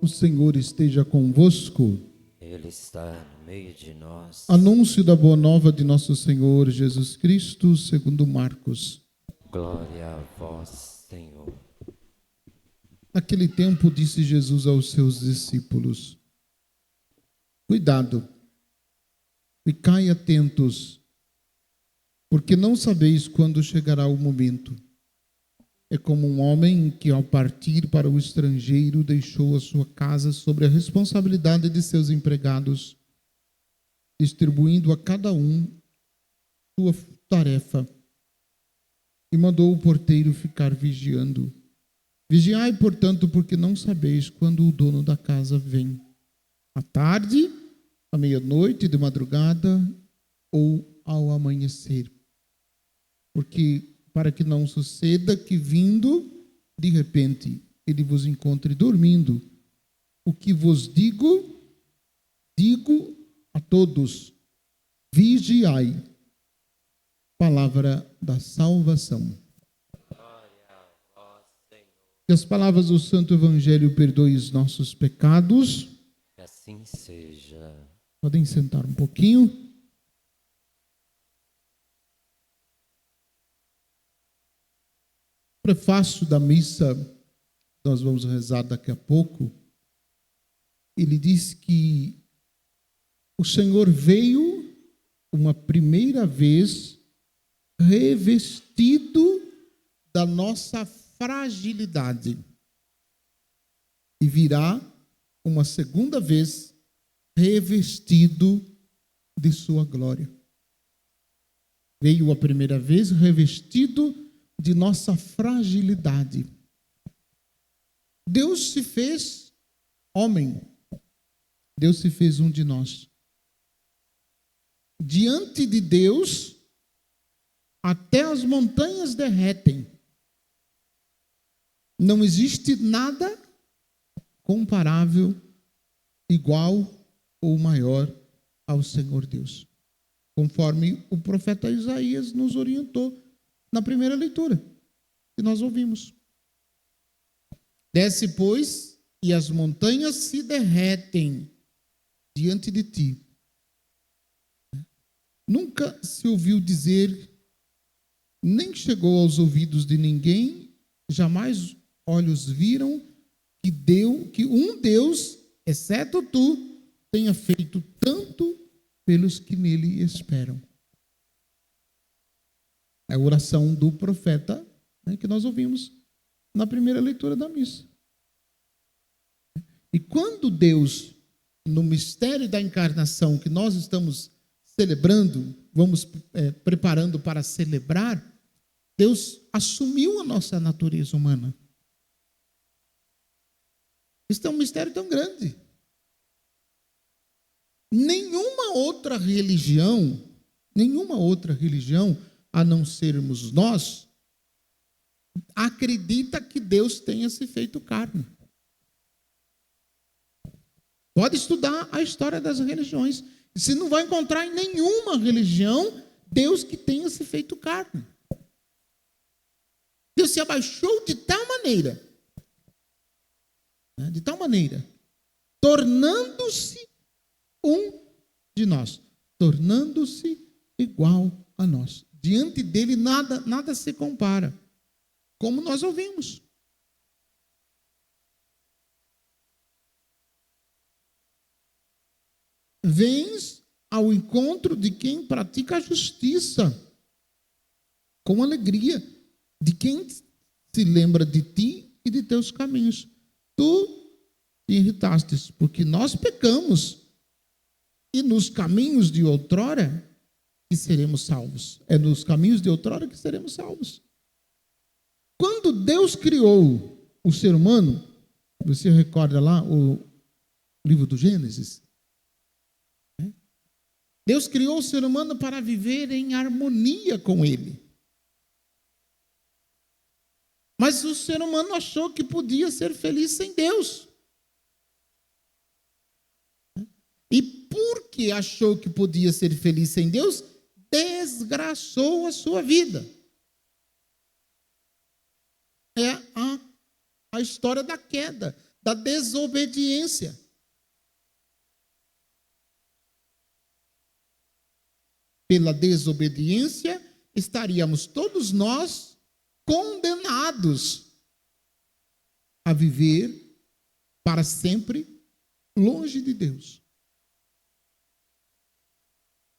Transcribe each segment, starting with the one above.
O Senhor esteja convosco. Ele está no meio de nós. Anúncio da boa nova de nosso Senhor Jesus Cristo, segundo Marcos. Glória a vós, Senhor. Naquele tempo disse Jesus aos seus discípulos: Cuidado, ficai atentos, porque não sabeis quando chegará o momento. É como um homem que, ao partir para o estrangeiro, deixou a sua casa sobre a responsabilidade de seus empregados, distribuindo a cada um sua tarefa, e mandou o porteiro ficar vigiando. Vigiai, portanto, porque não sabeis quando o dono da casa vem, à tarde, à meia-noite, de madrugada ou ao amanhecer. Porque para que não suceda que, vindo, de repente, ele vos encontre dormindo. O que vos digo a todos: vigiai. Palavra da salvação. Glória a vós, Senhor. Que as palavras do Santo Evangelho perdoem os nossos pecados. Que assim seja. Podem sentar um pouquinho. Prefácio da missa, nós vamos rezar daqui a pouco, ele diz que o Senhor veio uma primeira vez revestido da nossa fragilidade e virá uma segunda vez revestido de sua glória. Veio a primeira vez revestido de nossa fragilidade. Deus se fez homem. Deus se fez um de nós. Diante de Deus, até as montanhas derretem. Não existe nada comparável, igual ou maior ao Senhor Deus. Conforme o profeta Isaías nos orientou na primeira leitura que nós ouvimos. Desce, pois, e as montanhas se derretem diante de ti. Nunca se ouviu dizer, nem chegou aos ouvidos de ninguém, jamais olhos viram que um Deus, exceto tu, tenha feito tanto pelos que nele esperam. É a oração do profeta, né, que nós ouvimos na primeira leitura da missa. E quando Deus, no mistério da encarnação que nós estamos celebrando, vamos preparando para celebrar, Deus assumiu a nossa natureza humana. Isso é um mistério tão grande. Nenhuma outra religião, a não sermos nós, acredita que Deus tenha se feito carne. Pode estudar a história das religiões. Você não vai encontrar em nenhuma religião Deus que tenha se feito carne. Deus se abaixou de tal maneira, tornando-se um de nós, tornando-se igual a nós. Diante dele nada se compara, como nós ouvimos. Vens ao encontro de quem pratica a justiça, com alegria, de quem se lembra de ti e de teus caminhos. Tu te irritastes, porque nós pecamos, e nos caminhos de outrora que seremos salvos. É nos caminhos de outrora que seremos salvos. Quando Deus criou o ser humano, você recorda lá o livro do Gênesis? Deus criou o ser humano para viver em harmonia com ele. Mas o ser humano achou que podia ser feliz sem Deus. E porque achou que podia ser feliz sem Deus, desgraçou a sua vida. É a história da queda. da desobediência. Pela desobediência, estaríamos todos nós condenados a viver para sempre longe de Deus.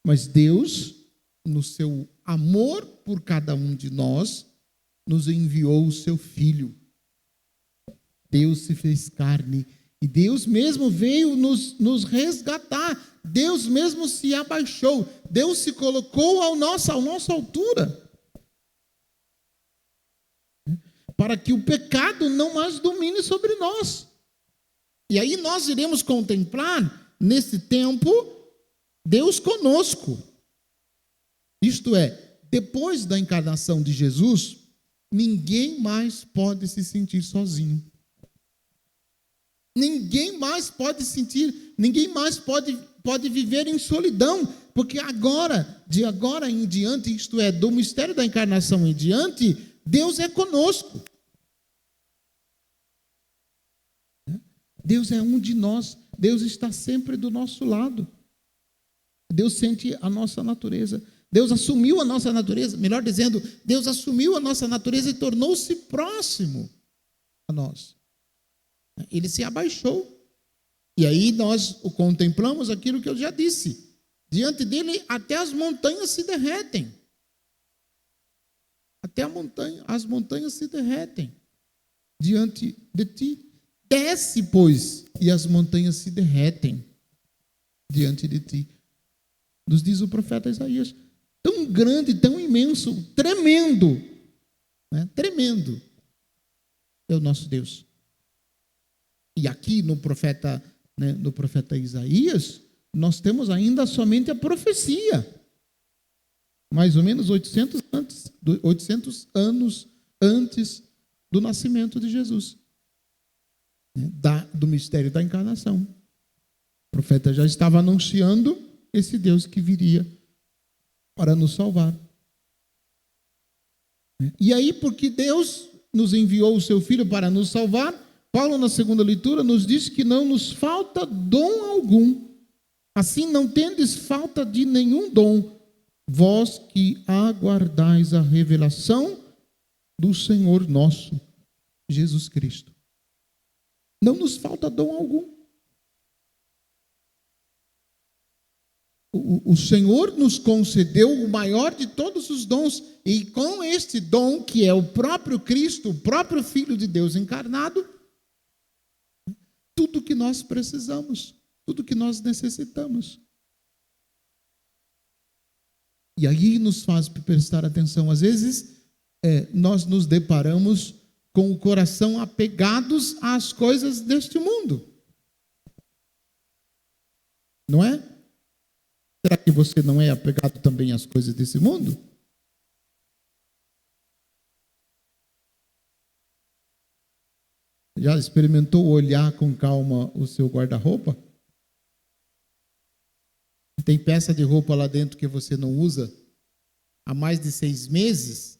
Mas Deus, no seu amor por cada um de nós, nos enviou o seu Filho. Deus se fez carne e Deus mesmo veio nos resgatar. Deus mesmo se abaixou. Deus se colocou à nossa altura. Para que o pecado não mais domine sobre nós. E aí nós iremos contemplar, nesse tempo, Deus conosco. Isto é, depois da encarnação de Jesus, ninguém mais pode se sentir sozinho. Ninguém mais pode viver em solidão, porque de agora em diante, isto é, do mistério da encarnação em diante, Deus é conosco. Deus é um de nós, Deus está sempre do nosso lado. Deus sente a nossa natureza. Deus assumiu a nossa natureza, melhor dizendo, Deus assumiu a nossa natureza e tornou-se próximo a nós. Ele se abaixou. E aí nós o contemplamos aquilo que eu já disse. Diante dele até as montanhas se derretem. As montanhas se derretem diante de ti. Desce, pois, e as montanhas se derretem diante de ti. Nos diz o profeta Isaías. Tão grande, tão imenso, tremendo, né? Tremendo é o nosso Deus. E aqui no profeta Isaías, nós temos ainda somente a profecia. Mais ou menos 800 anos antes do nascimento de Jesus. Do mistério da encarnação. O profeta já estava anunciando esse Deus que viria para nos salvar. E aí, porque Deus nos enviou o seu Filho para nos salvar, Paulo, na segunda leitura, nos diz que não nos falta dom algum. Assim, não tendes falta de nenhum dom, vós que aguardais a revelação do Senhor nosso, Jesus Cristo. Não nos falta dom algum. O Senhor nos concedeu o maior de todos os dons, e com este dom, que é o próprio Cristo, o próprio Filho de Deus encarnado, tudo que nós precisamos, tudo que nós necessitamos. E aí nos faz prestar atenção, às vezes nós nos deparamos com o coração apegados às coisas deste mundo. Não é? Será que você não é apegado também às coisas desse mundo? Já experimentou olhar com calma o seu guarda-roupa? Tem peça de roupa lá dentro que você não usa há mais de 6 meses?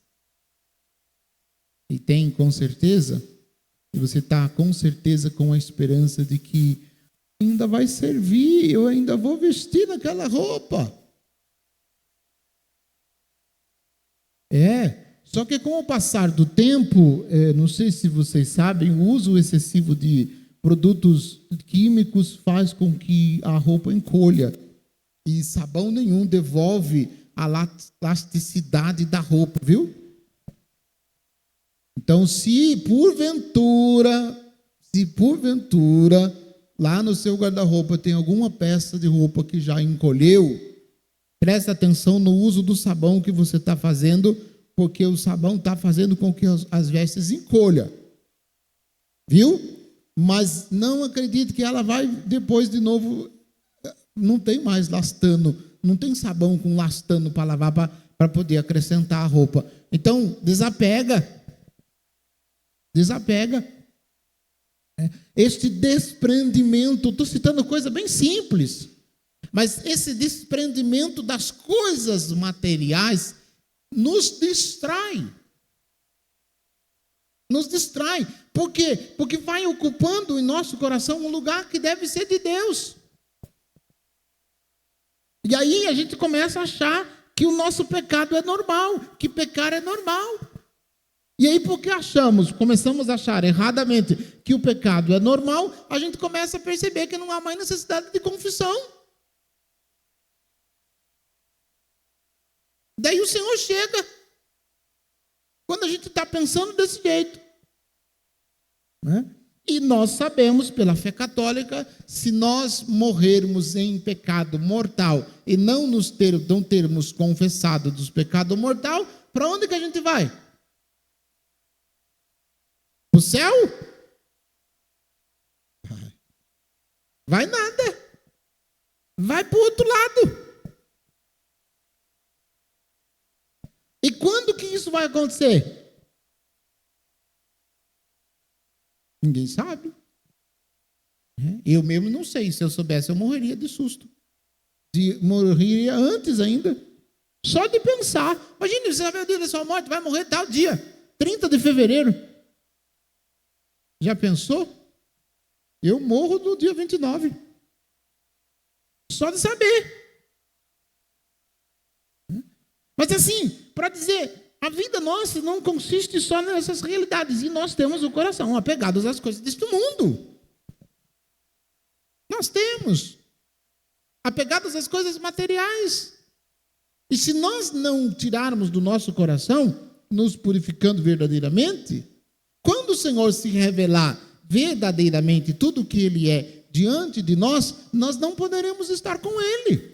E tem com certeza, e você está com certeza com a esperança de que ainda vai servir, eu ainda vou vestir naquela roupa. Só que com o passar do tempo, não sei se vocês sabem, o uso excessivo de produtos químicos faz com que a roupa encolha. E sabão nenhum devolve a elasticidade da roupa, viu? Então, se porventura, lá no seu guarda-roupa tem alguma peça de roupa que já encolheu, preste atenção no uso do sabão que você está fazendo, porque o sabão está fazendo com que as vestes encolham. Viu? Mas não acredite que ela vai depois de novo, não tem mais lastano, não tem sabão com lastano para lavar, para poder acrescentar a roupa. Então, desapega. Este desprendimento, estou citando coisa bem simples, mas esse desprendimento das coisas materiais nos distrai. Nos distrai. Por quê? Porque vai ocupando em nosso coração um lugar que deve ser de Deus. E aí a gente começa a achar que o nosso pecado é normal, que pecar é normal. E aí, porque começamos a achar erradamente que o pecado é normal, a gente começa a perceber que não há mais necessidade de confissão. Daí o Senhor chega, quando a gente está pensando desse jeito. Né? E nós sabemos, pela fé católica, se nós morrermos em pecado mortal e não termos confessado dos pecados mortais, para onde que a gente vai? Para o céu? Vai nada. Vai para o outro lado. E quando que isso vai acontecer? Ninguém sabe. Eu mesmo não sei. Se eu soubesse, eu morreria de susto. Morreria antes ainda. Só de pensar. Imagina, você sabe o dia da sua morte, vai morrer tal dia. 30 de fevereiro. Já pensou? Eu morro no dia 29. Só de saber. Mas assim, para dizer, a vida nossa não consiste só nessas realidades. E nós temos o coração apegados às coisas deste mundo. Nós temos. Apegados às coisas materiais. E se nós não tirarmos do nosso coração, nos purificando verdadeiramente, quando o Senhor se revelar verdadeiramente tudo o que Ele é diante de nós, nós não poderemos estar com Ele.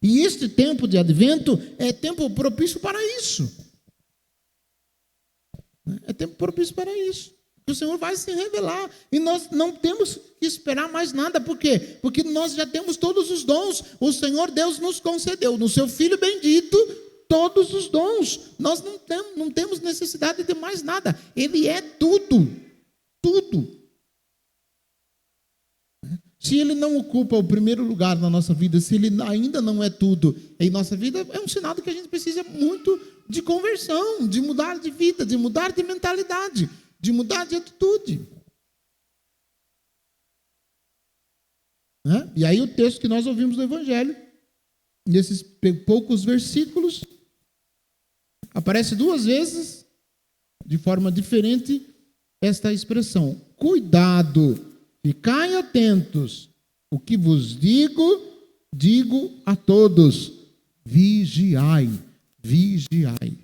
E este tempo de advento é tempo propício para isso. É tempo propício para isso. O Senhor vai se revelar. E nós não temos que esperar mais nada. Por quê? Porque nós já temos todos os dons. O Senhor Deus nos concedeu no seu Filho bendito todos os dons. Nós não temos necessidade de mais nada. Ele é tudo. Tudo. Se Ele não ocupa o primeiro lugar na nossa vida, se Ele ainda não é tudo em nossa vida, é um sinal de que a gente precisa muito de conversão, de mudar de vida, de mudar de mentalidade, de mudar de atitude. E aí o texto que nós ouvimos do Evangelho, nesses poucos versículos, aparece 2 vezes, de forma diferente, esta expressão: cuidado, ficai atentos, o que vos digo a todos, vigiai, vigiai.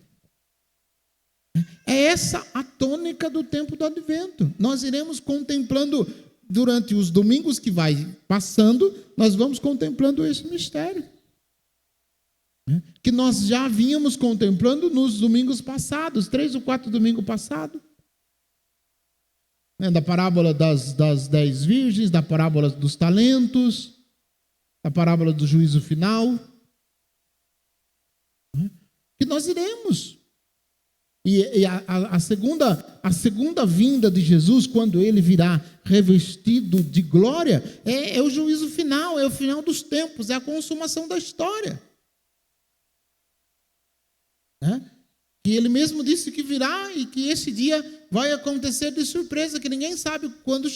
É essa a tônica do tempo do advento. Nós iremos contemplando, durante os domingos que vai passando, nós vamos contemplando esse mistério. Que nós já vínhamos contemplando nos domingos passados, 3 ou 4 domingos passados. Da parábola das 10 virgens, da parábola dos talentos, da parábola do juízo final. Que nós iremos. E a segunda vinda de Jesus, quando Ele virá revestido de glória, é o juízo final, é o final dos tempos, é a consumação da história. Que Ele mesmo disse que virá e que esse dia vai acontecer de surpresa, que ninguém sabe quando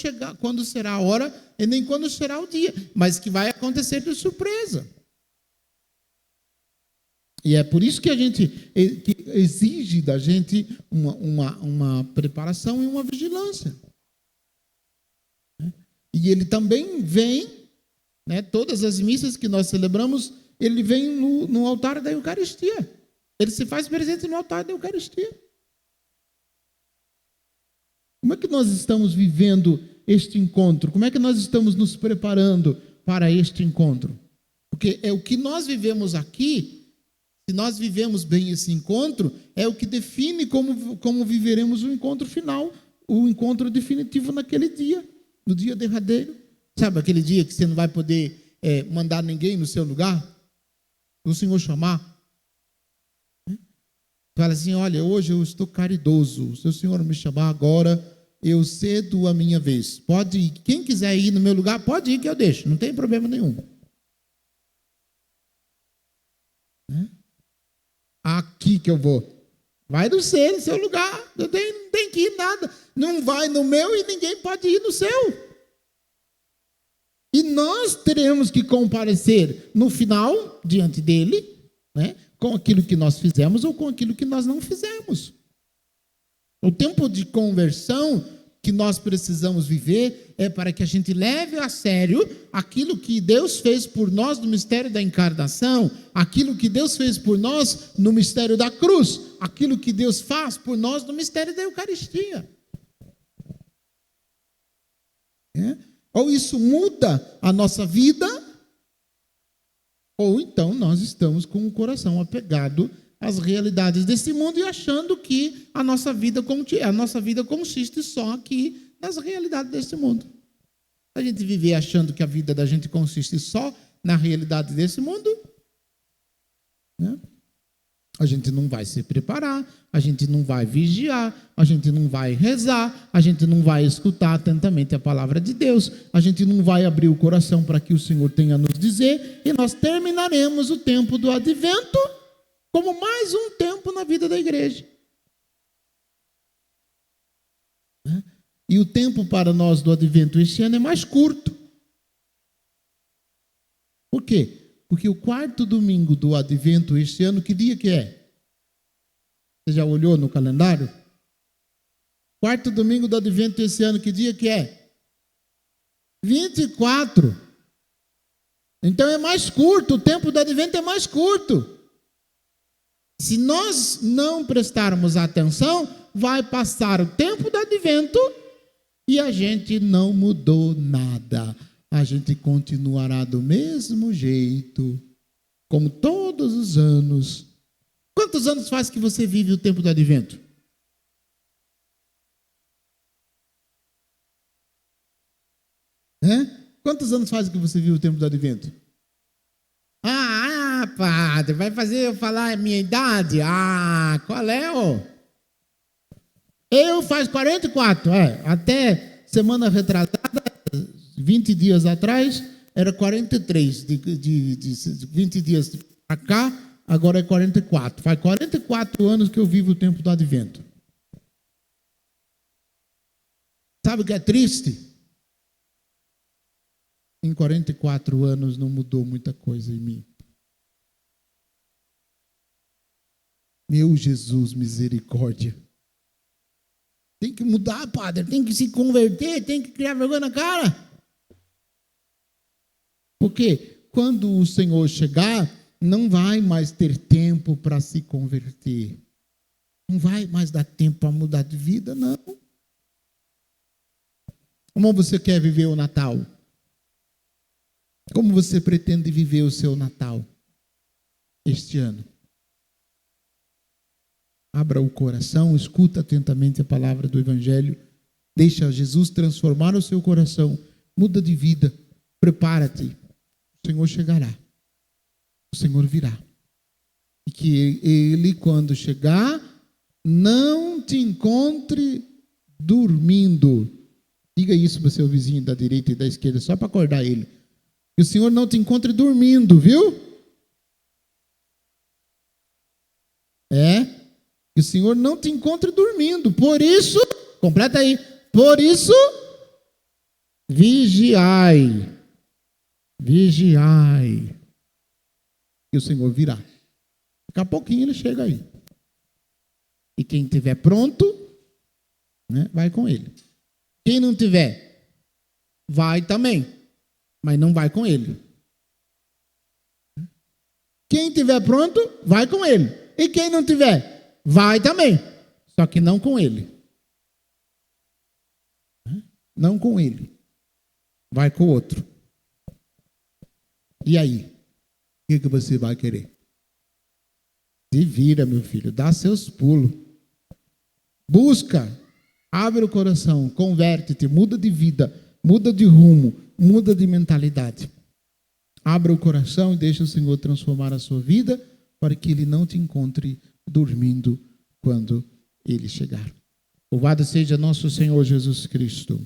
será a hora e nem quando será o dia, mas que vai acontecer de surpresa. E é por isso que a gente que exige da gente uma preparação e uma vigilância. E Ele também vem, todas as missas que nós celebramos, Ele vem no altar da Eucaristia. Ele se faz presente no altar da Eucaristia. Como é que nós estamos vivendo este encontro? Como é que nós estamos nos preparando para este encontro? Porque é o que nós vivemos aqui. Se nós vivemos bem esse encontro, é o que define como viveremos o encontro final, o encontro definitivo naquele dia, no dia derradeiro. Sabe aquele dia que você não vai poder mandar ninguém no seu lugar? O Senhor chamar. Fala assim: olha, hoje eu estou caridoso, se o Senhor me chamar agora, eu cedo a minha vez. Pode ir, quem quiser ir no meu lugar, pode ir que eu deixo, não tem problema nenhum. Aqui que eu vou. Vai no seu lugar. Não tem que ir nada. Não vai no meu e ninguém pode ir no seu. E nós teremos que comparecer no final, diante dele, né, com aquilo que nós fizemos ou com aquilo que nós não fizemos. O tempo de conversão que nós precisamos viver é para que a gente leve a sério aquilo que Deus fez por nós no mistério da encarnação, aquilo que Deus fez por nós no mistério da cruz, aquilo que Deus faz por nós no mistério da Eucaristia. Ou isso muda a nossa vida, ou então nós estamos com o coração apegado às realidades desse mundo e achando que a nossa vida consiste só aqui nas realidades desse mundo. A gente viver achando que a vida da gente consiste só na realidade desse mundo, né? A gente não vai se preparar, a gente não vai vigiar, a gente não vai rezar, a gente não vai escutar atentamente a palavra de Deus, a gente não vai abrir o coração para que o Senhor tenha a nos dizer, e nós terminaremos o tempo do advento como mais um tempo na vida da igreja. E o tempo para nós do advento este ano é mais curto. Por quê? Porque o quarto domingo do advento este ano, que dia que é? Você já olhou no calendário? Quarto domingo do advento este ano, que dia que é? 24. Então é mais curto, o tempo do advento é mais curto. Se nós não prestarmos atenção, vai passar o tempo do advento e a gente não mudou nada. A gente continuará do mesmo jeito, como todos os anos. Quantos anos faz que você vive o tempo do advento? Quantos anos faz que você vive o tempo do advento? Padre, vai fazer eu falar a minha idade? Qual é, ô? Eu faz 44, até semana retrasada, 20 dias atrás, era 43, de 20 dias para cá, agora é 44. Faz 44 anos que eu vivo o tempo do advento. Sabe o que é triste? Em 44 anos não mudou muita coisa em mim. Meu Jesus, misericórdia. Tem que mudar, padre, tem que se converter, tem que criar vergonha na cara. Porque quando o Senhor chegar, não vai mais ter tempo para se converter. Não vai mais dar tempo para mudar de vida, não. Como você quer viver o Natal? Como você pretende viver o seu Natal este ano? Abra o coração, escuta atentamente a palavra do Evangelho, deixa Jesus transformar o seu coração, muda de vida, prepara-te, o Senhor chegará, o Senhor virá. E que Ele, quando chegar, não te encontre dormindo. Diga isso para o seu vizinho da direita e da esquerda, só para acordar ele. Que o Senhor não te encontre dormindo, viu? Que o Senhor não te encontre dormindo. Por isso, completa aí. Por isso, vigiai. Vigiai. Que o Senhor virá. Daqui a pouquinho ele chega aí. E quem estiver pronto, né, vai com ele. Quem não tiver, vai também. Mas não vai com ele. Quem estiver pronto, vai com ele. E quem não tiver, vai também, só que não com ele. Não com ele. Vai com o outro. E aí? O que você vai querer? Se vira, meu filho, dá seus pulos. Busca, abre o coração, converte-te, muda de vida, muda de rumo, muda de mentalidade. Abra o coração e deixa o Senhor transformar a sua vida para que Ele não te encontre dormindo quando Ele chegar. Louvado seja nosso Senhor Jesus Cristo.